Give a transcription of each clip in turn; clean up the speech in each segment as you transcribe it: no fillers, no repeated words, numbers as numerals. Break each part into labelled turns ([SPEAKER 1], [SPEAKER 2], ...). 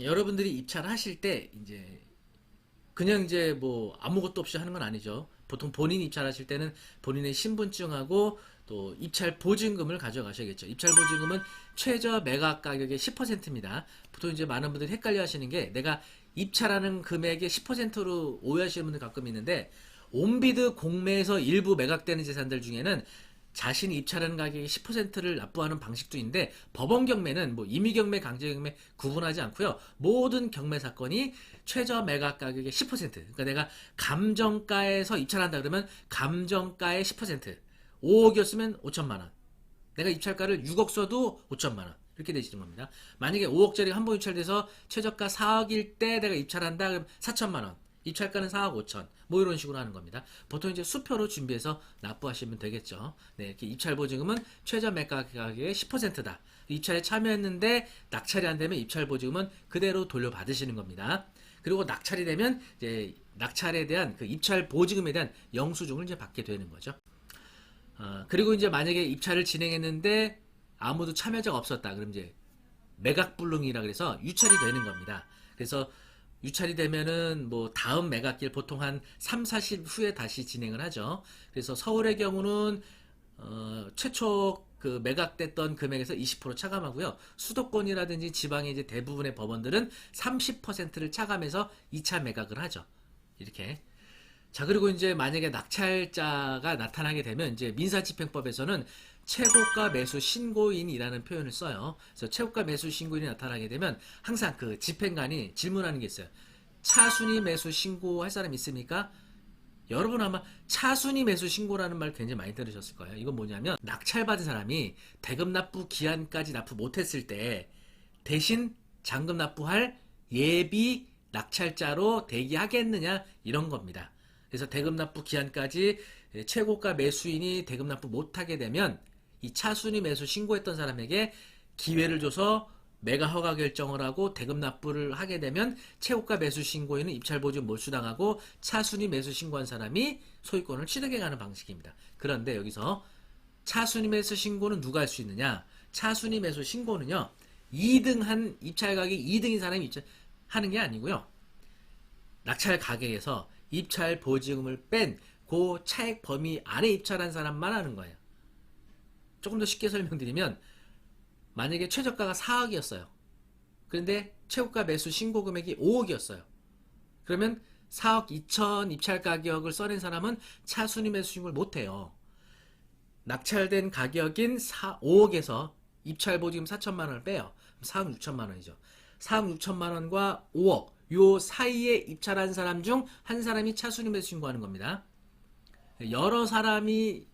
[SPEAKER 1] 여러분들이 입찰을 하실 때 이제 그냥 이제 뭐 아무것도 없이 하는 건 아니죠. 보통 본인 입찰하실 때는 본인의 신분증하고 또 입찰 보증금을 가져가셔야겠죠. 입찰 보증금은 최저 매각 가격의 10%입니다. 보통 이제 많은 분들이 헷갈려 하시는 게 내가 입찰하는 금액의 10%로 오해하시는 분들 가끔 있는데 온비드 공매에서 일부 매각되는 재산들 중에는 자신이 입찰하는 가격의 10%를 납부하는 방식도 있는데 법원 경매는 뭐 임의 경매, 강제 경매 구분하지 않고요. 모든 경매 사건이 최저 매각 가격의 10%. 그러니까 내가 감정가에서 입찰한다 그러면 감정가의 10%. 5억이었으면 5천만 원. 내가 입찰가를 6억 써도 5천만 원. 이렇게 되시는 겁니다. 만약에 5억짜리 한 번 입찰돼서 최저가 4억일 때 내가 입찰한다 그러면 4천만 원. 입찰가는 4억 5천. 뭐 이런 식으로 하는 겁니다. 보통 이제 수표로 준비해서 납부하시면 되겠죠. 네, 이렇게 입찰 보증금은 최저 매각 가격의 10%다. 입찰에 참여했는데 낙찰이 안 되면 입찰 보증금은 그대로 돌려받으시는 겁니다. 그리고 낙찰이 되면 이제 낙찰에 대한 그 입찰 보증금에 대한 영수증을 이제 받게 되는 거죠. 그리고 이제 만약에 입찰을 진행했는데 아무도 참여자가 없었다. 그럼 이제 매각불능이라 그래서 유찰이 되는 겁니다. 그래서 유찰이 되면은 뭐 다음 매각일 보통 한 3, 40 후에 다시 진행을 하죠. 그래서 서울의 경우는 최초 그 매각됐던 금액에서 20% 차감하고요. 수도권이라든지 지방의 이제 대부분의 법원들은 30%를 차감해서 2차 매각을 하죠. 이렇게. 자, 그리고 이제 만약에 낙찰자가 나타나게 되면 이제 민사집행법에서는 최고가 매수 신고인이라는 표현을 써요. 그래서 최고가 매수 신고인이 나타나게 되면 항상 그 집행관이 질문하는 게 있어요. 차순위 매수 신고할 사람 있습니까? 여러분 아마 차순위 매수 신고라는 말 굉장히 많이 들으셨을 거예요. 이건 뭐냐면 낙찰받은 사람이 대금 납부 기한까지 납부 못했을 때 대신 잔금 납부할 예비 낙찰자로 대기하겠느냐 이런 겁니다. 그래서 대금 납부 기한까지 최고가 매수인이 대금 납부 못하게 되면 이 차순위 매수 신고했던 사람에게 기회를 줘서 매가 허가 결정을 하고 대금 납부를 하게 되면 최고가 매수 신고인은 입찰 보증 몰수당하고 차순위 매수 신고한 사람이 소유권을 취득해가는 방식입니다. 그런데 여기서 차순위 매수 신고는 누가 할 수 있느냐? 차순위 매수 신고는요. 2등한 입찰 가격이 2등인 사람이 하는 게 아니고요. 낙찰 가격에서 입찰 보증금을 뺀 그 차액 범위 안에 입찰한 사람만 하는 거예요. 조금 더 쉽게 설명드리면 만약에 최저가가 4억이었어요. 그런데 최고가 매수 신고 금액이 5억이었어요. 그러면 4억 2천 입찰 가격을 써낸 사람은 차순위 매수 신고를 못해요. 낙찰된 가격인 5억에서 입찰 보증금 4천만 원을 빼요. 4억 6천만 원이죠. 4억 6천만 원과 5억 요 사이에 입찰한 사람 중 한 사람이 차순위 매수 신고하는 겁니다. 여러 사람이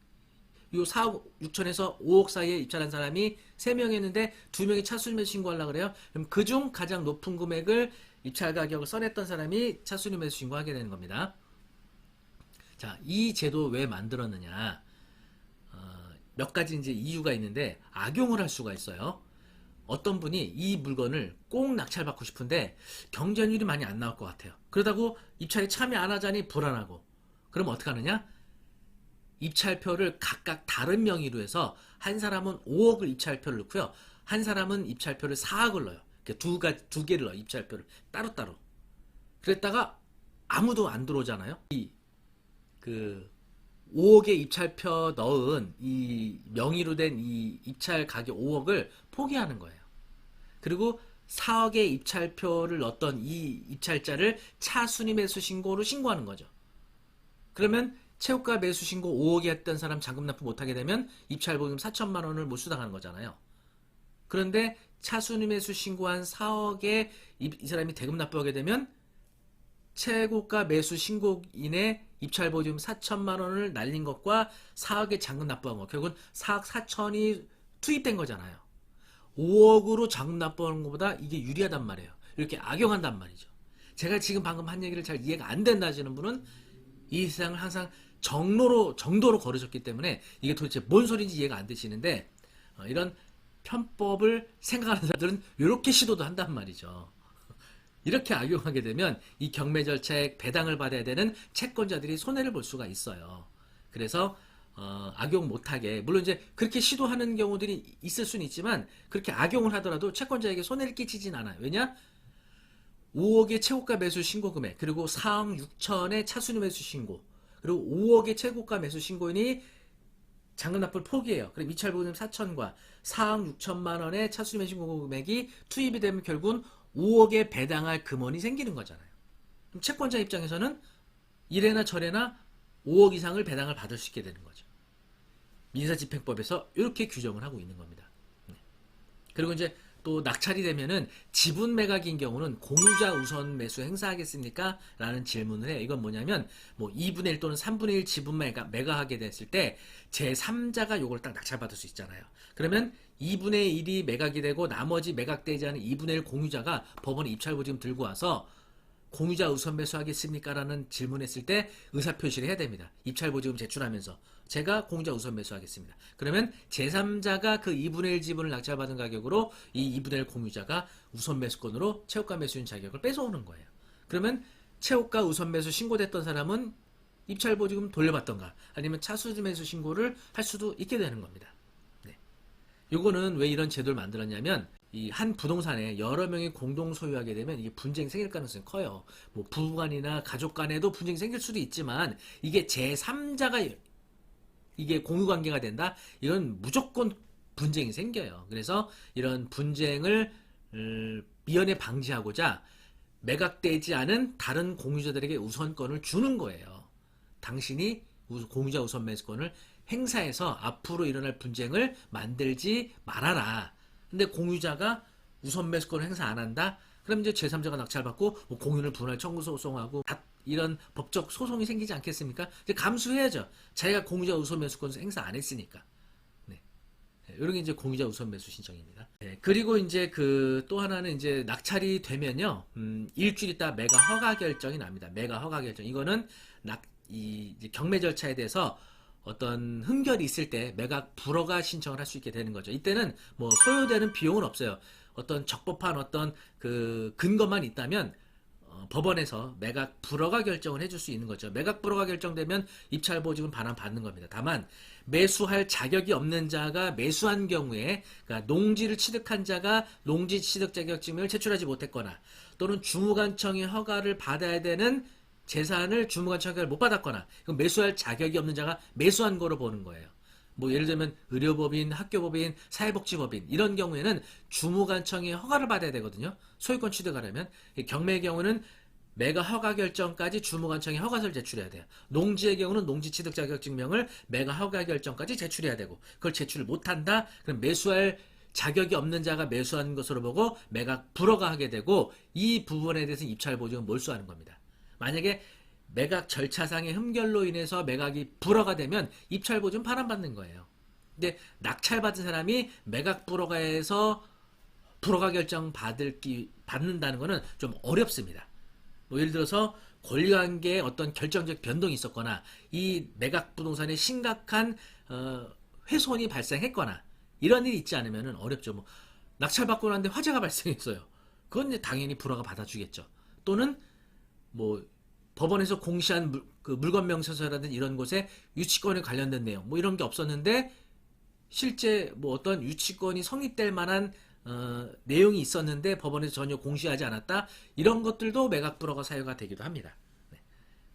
[SPEAKER 1] 요 4억 6천에서 5억 사이에 입찰한 사람이 3명 했는데 2명이 차순위 매수 신고하려고 그래요. 그럼 그중 가장 높은 금액을 입찰 가격을 써냈던 사람이 차순위 매수 신고하게 되는 겁니다. 자, 이 제도 왜 만들었느냐? 몇 가지 이제 이유가 있는데 악용을 할 수가 있어요. 어떤 분이 이 물건을 꼭 낙찰받고 싶은데 경쟁률이 많이 안 나올 것 같아요. 그러다고 입찰에 참여 안 하자니 불안하고. 그럼 어떻게 하느냐? 입찰표를 각각 다른 명의로 해서 한 사람은 5억을 입찰표를 넣고요. 한 사람은 입찰표를 4억을 넣어요. 두 개를 넣어요. 입찰표를 따로따로. 그랬다가 아무도 안 들어오잖아요. 그 5억의 입찰표 넣은 이 명의로 된 이 입찰 가격 5억을 포기하는 거예요. 그리고 4억의 입찰표를 넣었던 이 입찰자를 차순위 매수 신고로 신고하는 거죠. 그러면 최고가 매수 신고 5억이 했던 사람 잔금 납부 못하게 되면 입찰 보증금 4천만 원을 몰수당하는 거잖아요. 그런데 차순위 매수 신고한 4억에 이 사람이 대금 납부하게 되면 최고가 매수 신고인의 입찰 보증금 4천만 원을 날린 것과 4억의 잔금 납부한 것 결국은 4억 4천이 투입된 거잖아요. 5억으로 잔금 납부하는 것보다 이게 유리하단 말이에요. 이렇게 악용한단 말이죠. 제가 지금 방금 한 얘기를 잘 이해가 안 된다 하시는 분은 이 세상을 항상 정도로 걸으셨기 때문에 이게 도대체 뭔 소리인지 이해가 안 되시는데 이런 편법을 생각하는 사람들은 이렇게 시도도 한단 말이죠. 이렇게 악용하게 되면 이 경매 절차에 배당을 받아야 되는 채권자들이 손해를 볼 수가 있어요. 그래서 악용 못하게 물론 이제 그렇게 시도하는 경우들이 있을 수는 있지만 그렇게 악용을 하더라도 채권자에게 손해를 끼치진 않아요. 왜냐? 5억의 최고가 매수 신고 금액, 그리고 4억 6천의 차순위 매수 신고, 그리고 5억의 최고가 매수 신고인이 잔금 납부를 포기해요. 그럼 입찰 보증금 4천과 4억 6천만 원의 차순위 매수 신고 금액이 투입이 되면 결국은 5억에 배당할 금원이 생기는 거잖아요. 그럼 채권자 입장에서는 이래나 저래나 5억 이상을 배당을 받을 수 있게 되는 거죠. 민사집행법에서 이렇게 규정을 하고 있는 겁니다. 그리고 이제 또 낙찰이 되면은 지분 매각인 경우는 공유자 우선 매수 행사하겠습니까? 라는 질문을 해요. 이건 뭐냐면 뭐 2분의 1 또는 3분의 1 지분 매각하게 됐을 때 제3자가 요걸 딱 낙찰받을 수 있잖아요. 그러면 2분의 1이 매각이 되고 나머지 매각되지 않은 2분의 1 공유자가 법원에 입찰보증금 들고 와서 공유자 우선 매수하겠습니까? 라는 질문했을 때 의사표시를 해야 됩니다. 입찰보증금 제출하면서 제가 공유자 우선 매수하겠습니다. 그러면 제3자가 그 2분의 1 지분을 낙찰받은 가격으로 이 2분의 1 공유자가 우선 매수권으로 최고가 매수인 자격을 뺏어오는 거예요. 그러면 최고가 우선 매수 신고됐던 사람은 입찰보증금 돌려받던가 아니면 차수주 매수 신고를 할 수도 있게 되는 겁니다. 네. 요거는 왜 이런 제도를 만들었냐면 이 한 부동산에 여러 명이 공동 소유하게 되면 이게 분쟁이 생길 가능성이 커요. 뭐 부부간이나 가족 간에도 분쟁이 생길 수도 있지만 이게 제3자가 이게 공유관계가 된다? 이건 무조건 분쟁이 생겨요. 그래서 이런 분쟁을 미연에 방지하고자 매각되지 않은 다른 공유자들에게 우선권을 주는 거예요. 당신이 공유자 우선 매수권을 행사해서 앞으로 일어날 분쟁을 만들지 말아라. 근데 공유자가 우선 매수권을 행사 안 한다? 그럼 이제 제3자가 낙찰받고 뭐 공유를 분할 청구 소송하고 이런 법적 소송이 생기지 않겠습니까? 이제 감수해야죠. 자기가 공유자 우선 매수권 행사 안 했으니까. 네. 이런 게 이제 공유자 우선 매수 신청입니다. 네. 그리고 이제 그 또 하나는 이제 낙찰이 되면요. 일주일 있다 매가 허가 결정이 납니다. 매가 허가 결정. 이거는 이제 경매 절차에 대해서 어떤 흠결이 있을 때 매각 불허가 신청을 할 수 있게 되는 거죠. 이때는 뭐 소요되는 비용은 없어요. 어떤 적법한 어떤 그 근거만 있다면 법원에서 매각 불허가 결정을 해줄 수 있는 거죠. 매각 불허가 결정되면 입찰 보증은 반환받는 겁니다. 다만 매수할 자격이 없는 자가 매수한 경우에 그러니까 농지를 취득한 자가 농지 취득 자격증명을 제출하지 못했거나 또는 주무관청의 허가를 받아야 되는 재산을 주무관청 허가를 못 받았거나 그럼 매수할 자격이 없는 자가 매수한 거로 보는 거예요. 뭐 예를 들면 의료법인, 학교법인, 사회복지법인 이런 경우에는 주무관청의 허가를 받아야 되거든요. 소유권 취득하려면 경매의 경우는 매가 허가 결정까지 주무관청에 허가서를 제출해야 돼요. 농지의 경우는 농지 취득 자격증명을 매가 허가 결정까지 제출해야 되고 그걸 제출을 못한다? 그럼 매수할 자격이 없는 자가 매수한 것으로 보고 매각 불허가 하게 되고 이 부분에 대해서 입찰 보증은 몰수하는 겁니다. 만약에 매각 절차상의 흠결로 인해서 매각이 불허가 되면 입찰 보증 반환받는 거예요. 근데 낙찰받은 사람이 매각 불허가에서 불허가 결정 받는다는 것은 좀 어렵습니다. 뭐 예를 들어서 권리관계에 어떤 결정적 변동이 있었거나 이 매각 부동산에 심각한 훼손이 발생했거나 이런 일이 있지 않으면 어렵죠. 뭐 낙찰받고 나는데 화재가 발생했어요. 그건 이제 당연히 불허가 받아주겠죠. 또는 뭐 법원에서 공시한 물건 명세서라든지 이런 곳에 유치권에 관련된 내용 뭐 이런 게 없었는데 실제 뭐 어떤 유치권이 성립될 만한 내용이 있었는데 법원에서 전혀 공시하지 않았다 이런 것들도 매각 불허가 사유가 되기도 합니다. 네.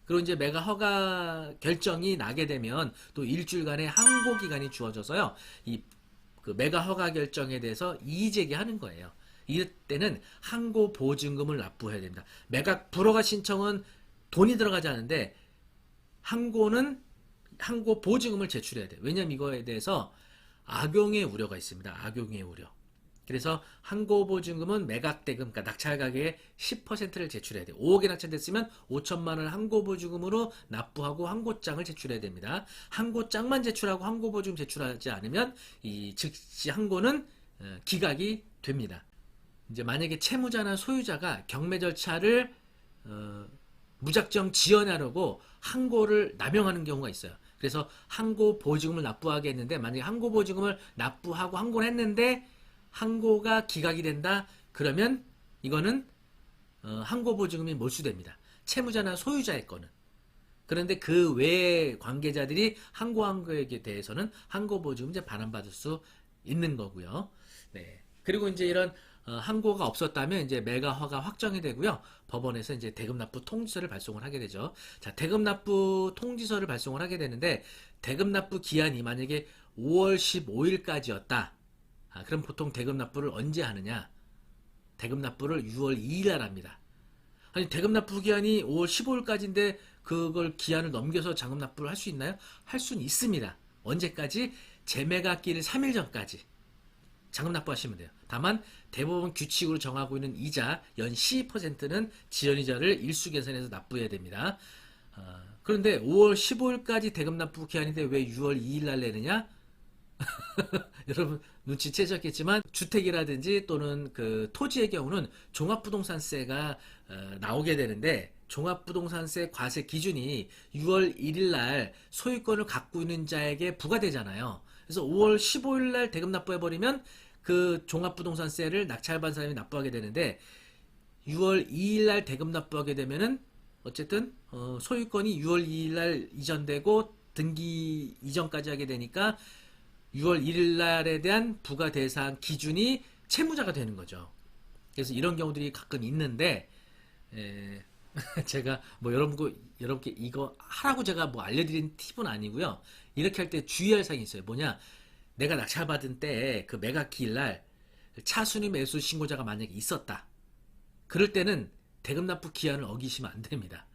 [SPEAKER 1] 그리고 이제 매각 허가 결정이 나게 되면 또 일주일간의 항고 기간이 주어져서요 그 매각 허가 결정에 대해서 이의 제기하는 거예요. 이때는 항고 보증금을 납부해야 됩니다. 매각 불허가 신청은 돈이 들어가지 않은데 항고 보증금을 제출해야 돼요. 왜냐하면 이거에 대해서 악용의 우려가 있습니다. 악용의 우려. 그래서 항고 보증금은 매각대금, 그러니까 낙찰 가격의 10%를 제출해야 돼요. 5억에 낙찰됐으면 5천만 원을 항고 보증금으로 납부하고 항고장을 제출해야 됩니다. 항고장만 제출하고 항고 보증금 제출하지 않으면 이 즉시 항고는 기각이 됩니다. 이제 만약에 채무자나 소유자가 경매 절차를 무작정 지연하려고 항고를 남용하는 경우가 있어요. 그래서 항고 보증금을 납부하게 했는데 만약에 항고 보증금을 납부하고 항고를 했는데 항고가 기각이 된다? 그러면 이거는 항고 보증금이 몰수됩니다. 채무자나 소유자의 거는. 그런데 그 외의 관계자들이 항고한 거에 대해서는 항고 보증금 이제 반환받을 수 있는 거고요. 네. 그리고 이제 이런 항고가 없었다면 이제 매각 허가 확정이 되고요. 법원에서 이제 대금납부 통지서를 발송을 하게 되죠. 자, 대금납부 통지서를 발송을 하게 되는데 대금납부 기한이 만약에 5월 15일까지였다. 그럼 보통 대금납부를 언제 하느냐? 대금납부를 6월 2일 날 합니다. 아니 대금납부 기한이 5월 15일까지인데 그걸 기한을 넘겨서 잔금납부를 할 수 있나요? 할 수는 있습니다. 언제까지? 재매각기일 3일 전까지 잔금납부하시면 돼요. 다만 대법원 규칙으로 정하고 있는 이자 연 12%는 지연이자를 일수계산해서 납부해야 됩니다. 그런데 5월 15일까지 대금납부 기한인데 왜 6월 2일 날 내느냐? 여러분 눈치채셨겠지만 주택이라든지 또는 그 토지의 경우는 종합부동산세가 나오게 되는데 종합부동산세 과세 기준이 6월 1일 날 소유권을 갖고 있는 자에게 부과되잖아요. 그래서 5월 15일 날 대금 납부해버리면 그 종합부동산세를 낙찰받은 사람이 납부하게 되는데 6월 2일 날 대금 납부하게 되면은 어쨌든 소유권이 6월 2일 날 이전되고 등기 이전까지 하게 되니까 6월 1일 날에 대한 부과 대상 기준이 채무자가 되는 거죠. 그래서 이런 경우들이 가끔 있는데 제가 뭐 여러분께 이거 하라고 제가 뭐 알려드린 팁은 아니고요. 이렇게 할 때 주의할 사항이 있어요. 뭐냐? 내가 낙찰받은 때 그 매각 기일 날 차순위 매수 신고자가 만약에 있었다. 그럴 때는 대금 납부 기한을 어기시면 안 됩니다.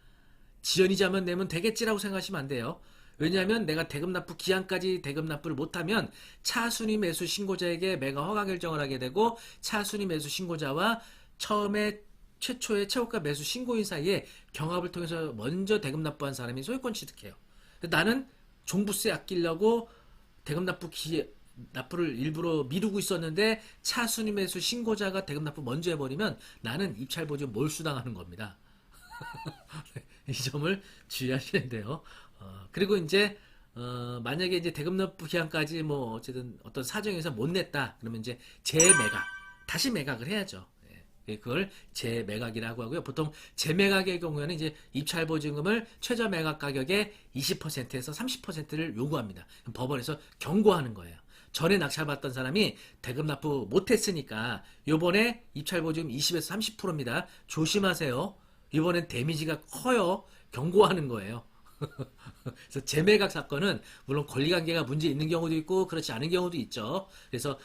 [SPEAKER 1] 지연이자만 내면 되겠지라고 생각하시면 안 돼요. 왜냐하면 내가 대금 납부 기한까지 대금 납부를 못하면 차순위 매수 신고자에게 매각 허가 결정을 하게 되고 차순위 매수 신고자와 최초의 최고가 매수 신고인 사이에 경합을 통해서 먼저 대금 납부한 사람이 소유권 취득해요. 나는 종부세 아끼려고 대금 납부를 일부러 미루고 있었는데 차순위 매수 신고자가 대금 납부 먼저 해버리면 나는 입찰보증 몰수당하는 겁니다. 이 점을 주의하셔야 돼요. 그리고 이제 만약에 이제 대금 납부 기한까지 뭐 어쨌든 어떤 사정에서 못 냈다 그러면 이제 재매각 다시 매각을 해야죠. 그걸 재매각이라고 하고요. 보통 재매각의 경우에는 이제 입찰 보증금을 최저 매각 가격의 20%에서 30%를 요구합니다. 법원에서 경고하는 거예요. 전에 낙찰받던 사람이 대금 납부 못했으니까 요번에 입찰 보증금 20에서 30%입니다. 조심하세요. 이번엔 데미지가 커요. 경고하는 거예요. 그래서 재매각 사건은 물론 권리관계가 문제 있는 경우도 있고 그렇지 않은 경우도 있죠. 그래서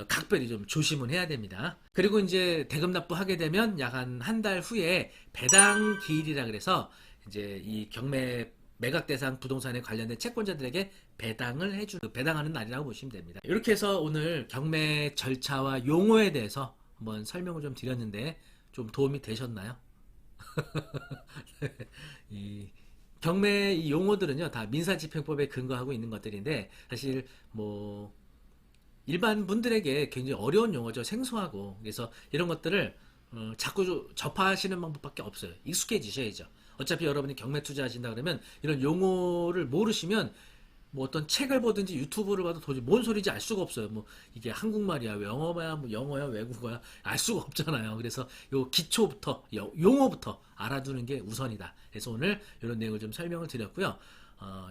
[SPEAKER 1] 각별히 좀 조심은 해야 됩니다. 그리고 이제 대금 납부하게 되면 약 한 달 후에 배당 기일이라 그래서 이제 이 경매 매각 대상 부동산에 관련된 채권자들에게 배당을 배당하는 날이라고 보시면 됩니다. 이렇게 해서 오늘 경매 절차와 용어에 대해서 한번 설명을 좀 드렸는데 좀 도움이 되셨나요? 이 경매 이 용어들은요 다 민사집행법에 근거하고 있는 것들인데 사실 뭐 일반 분들에게 굉장히 어려운 용어죠. 생소하고 그래서 이런 것들을 자꾸 접하시는 방법밖에 없어요. 익숙해지셔야죠. 어차피 여러분이 경매 투자하신다 그러면 이런 용어를 모르시면 뭐 어떤 책을 보든지 유튜브를 봐도 도저히 뭔 소리인지 알 수가 없어요. 뭐 이게 한국말이야, 영어야, 뭐 영어야, 외국어야 알 수가 없잖아요. 그래서 요 기초부터 용어부터 알아두는 게 우선이다. 그래서 오늘 이런 내용을 좀 설명을 드렸고요.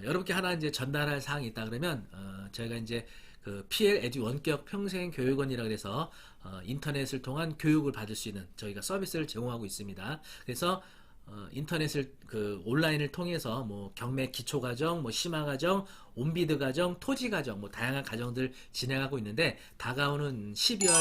[SPEAKER 1] 여러분께 하나 이제 전달할 사항이 있다 그러면 저희가 이제 그 PL 에듀 원격 평생 교육원이라 그래서 인터넷을 통한 교육을 받을 수 있는 저희가 서비스를 제공하고 있습니다. 그래서 인터넷을 그 온라인을 통해서 뭐 경매 기초 과정, 뭐 심화 과정, 온비드 과정, 토지 과정, 뭐 다양한 과정들 진행하고 있는데 다가오는 12월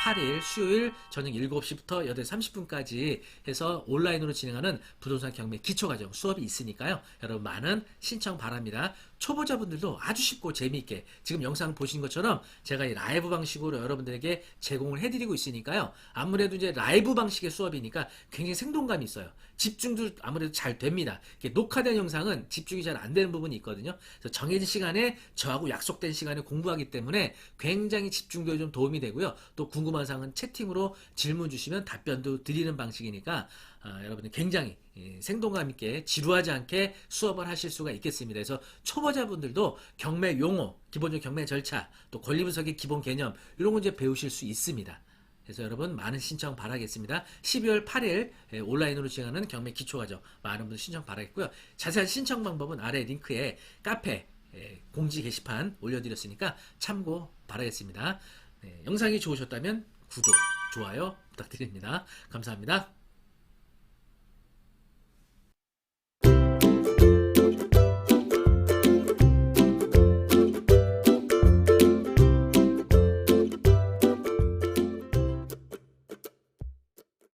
[SPEAKER 1] 8일 수요일 저녁 7시부터 8시 30분까지 해서 온라인으로 진행하는 부동산 경매 기초 과정 수업이 있으니까요. 여러분 많은 신청 바랍니다. 초보자분들도 아주 쉽고 재미있게 지금 영상 보신 것처럼 제가 이 라이브 방식으로 여러분들에게 제공을 해드리고 있으니까요. 아무래도 이제 라이브 방식의 수업이니까 굉장히 생동감이 있어요. 집중도 아무래도 잘 됩니다. 이렇게 녹화된 영상은 집중이 잘 안 되는 부분이 있거든요. 그래서 정해진 시간에 저하고 약속된 시간에 공부하기 때문에 굉장히 집중도에 좀 도움이 되고요. 또 궁금한 사항은 채팅으로 질문 주시면 답변도 드리는 방식이니까 여러분들 굉장히 생동감 있게 지루하지 않게 수업을 하실 수가 있겠습니다. 그래서 초보자분들도 경매 용어, 기본적인 경매 절차, 또 권리 분석의 기본 개념 이런 거 이제 배우실 수 있습니다. 그래서 여러분 많은 신청 바라겠습니다. 12월 8일 온라인으로 진행하는 경매 기초과정 많은 분들 신청 바라겠고요. 자세한 신청 방법은 아래 링크에 카페 공지 게시판 올려드렸으니까 참고 바라겠습니다. 영상이 좋으셨다면 구독, 좋아요 부탁드립니다. 감사합니다.